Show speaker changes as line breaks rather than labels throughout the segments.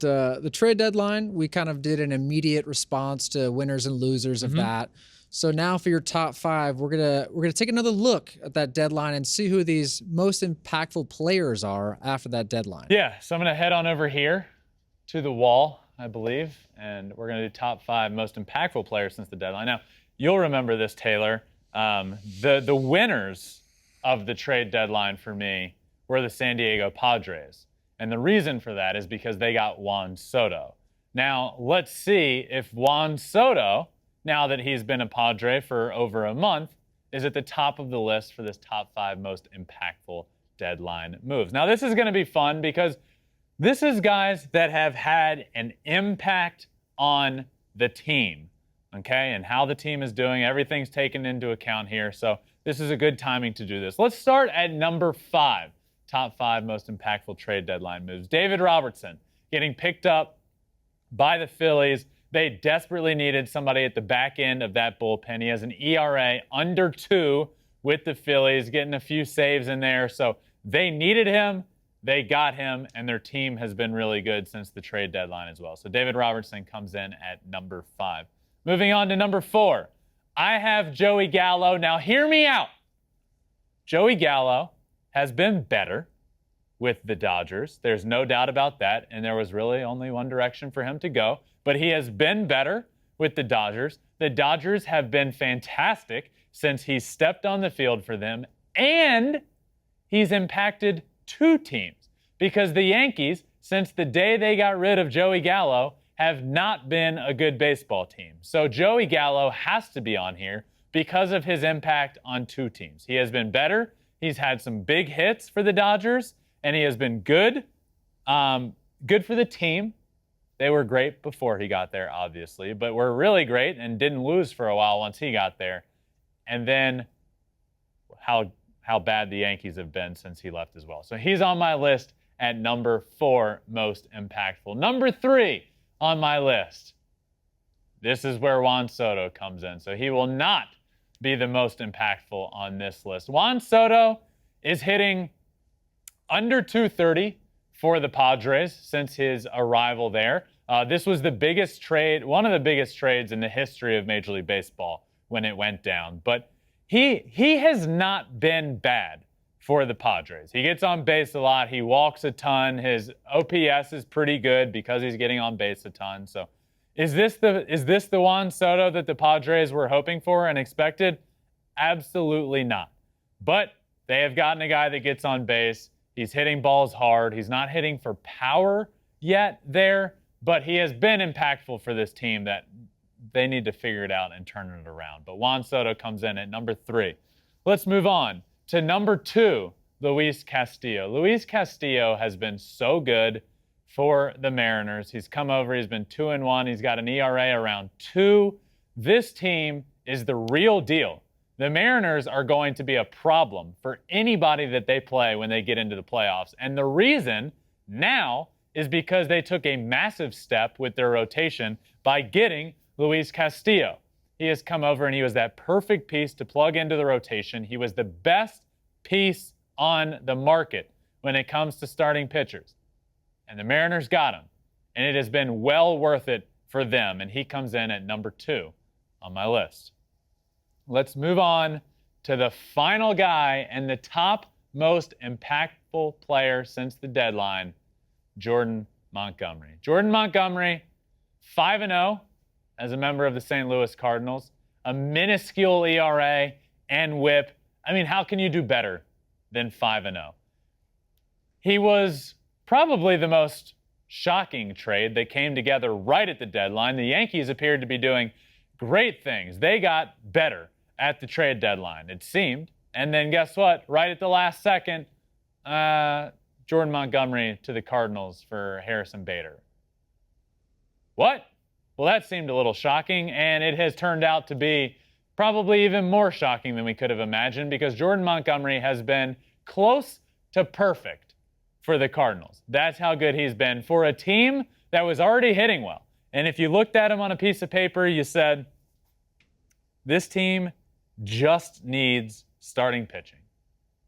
the trade deadline, we kind of did an immediate response to winners and losers of that. So now for your top 5, we're gonna take another look at that deadline and see who these most impactful players are after that deadline.
Yeah, so I'm gonna head on over here to the wall, I believe, and we're gonna do top 5 most impactful players since the deadline. Now, you'll remember this, Taylor. The winners of the trade deadline for me were the San Diego Padres. And the reason for that is because they got Juan Soto. Now, let's see if Juan Soto, now that he's been a Padre for over a month, is at the top of the list for this top 5 most impactful deadline moves. Now, this is going to be fun because this is guys that have had an impact on the team, okay, and how the team is doing. Everything's taken into account here, so this is a good timing to do this. Let's start at number 5. Top 5 most impactful trade deadline moves. David Robertson getting picked up by the Phillies. They desperately needed somebody at the back end of that bullpen. He has an ERA under 2 with the Phillies, getting a few saves in there. So they needed him, they got him, and their team has been really good since the trade deadline as well. So David Robertson comes in at number 5. Moving on to number 4, I have Joey Gallo. Now hear me out. Joey Gallo has been better with the Dodgers. There's no doubt about that, and there was really only one direction for him to go. But he has been better with the Dodgers. The Dodgers have been fantastic since he stepped on the field for them, and he's impacted 2 teams because the Yankees, since the day they got rid of Joey Gallo, have not been a good baseball team. So Joey Gallo has to be on here because of his impact on 2 teams. He has been better. He's had some big hits for the Dodgers, and he has been good. Good for the team. They were great before he got there, obviously, but were really great and didn't lose for a while once he got there. And then how bad the Yankees have been since he left as well. So he's on my list at number 4 most impactful. Number 3 on my list. This is where Juan Soto comes in. So he will not be the most impactful on this list. Juan Soto is hitting under 230 for the Padres since his arrival there. This was the biggest trade, one of the biggest trades in the history of Major League Baseball when it went down. But he has not been bad for the Padres. He gets on base a lot. He walks a ton. His OPS is pretty good because he's getting on base a ton. So is this the Juan Soto that the Padres were hoping for and expected? Absolutely not. But they have gotten a guy that gets on base. He's hitting balls hard. He's not hitting for power yet there, but he has been impactful for this team that they need to figure it out and turn it around. But Juan Soto comes in at number 3. Let's move on to number 2, Luis Castillo. Luis Castillo has been so good for the Mariners. He's come over. He's been 2-1. He's got an ERA around 2. This team is the real deal. The Mariners are going to be a problem for anybody that they play when they get into the playoffs. And the reason now is because they took a massive step with their rotation by getting Luis Castillo. He has come over and he was that perfect piece to plug into the rotation. He was the best piece on the market when it comes to starting pitchers. And the Mariners got him. And it has been well worth it for them. And he comes in at number 2 on my list. Let's move on to the final guy and the top most impactful player since the deadline, Jordan Montgomery. Jordan Montgomery, 5-0 as a member of the St. Louis Cardinals, a minuscule ERA and whip. I mean, how can you do better than 5-0? He was probably the most shocking trade that came together right at the deadline. The Yankees appeared to be doing great things. They got better at the trade deadline, it seemed. And then guess what? Right at the last second, Jordan Montgomery to the Cardinals for Harrison Bader. What? Well, that seemed a little shocking, and it has turned out to be probably even more shocking than we could have imagined because Jordan Montgomery has been close to perfect for the Cardinals. That's how good he's been for a team that was already hitting well. And if you looked at him on a piece of paper, you said, this team just needs starting pitching.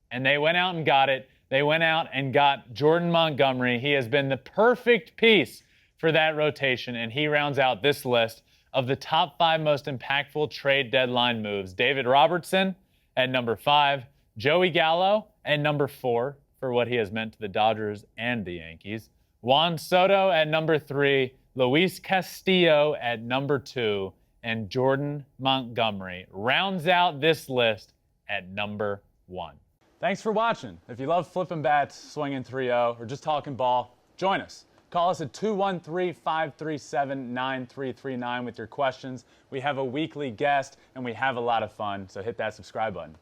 And they went out and got it. They went out and got Jordan Montgomery. He has been the perfect piece for that rotation, and he rounds out this list of the top 5 most impactful trade deadline moves. David Robertson at number 5, Joey Gallo at number 4 for what he has meant to the Dodgers and the Yankees, Juan Soto at number 3, Luis Castillo at number 2, and Jordan Montgomery rounds out this list at number 1.
Thanks for watching. If you love flipping bats, swinging 3-0, or just talking ball, join us. Call us at 213-537-9339 with your questions. We have a weekly guest, and we have a lot of fun, so hit that subscribe button.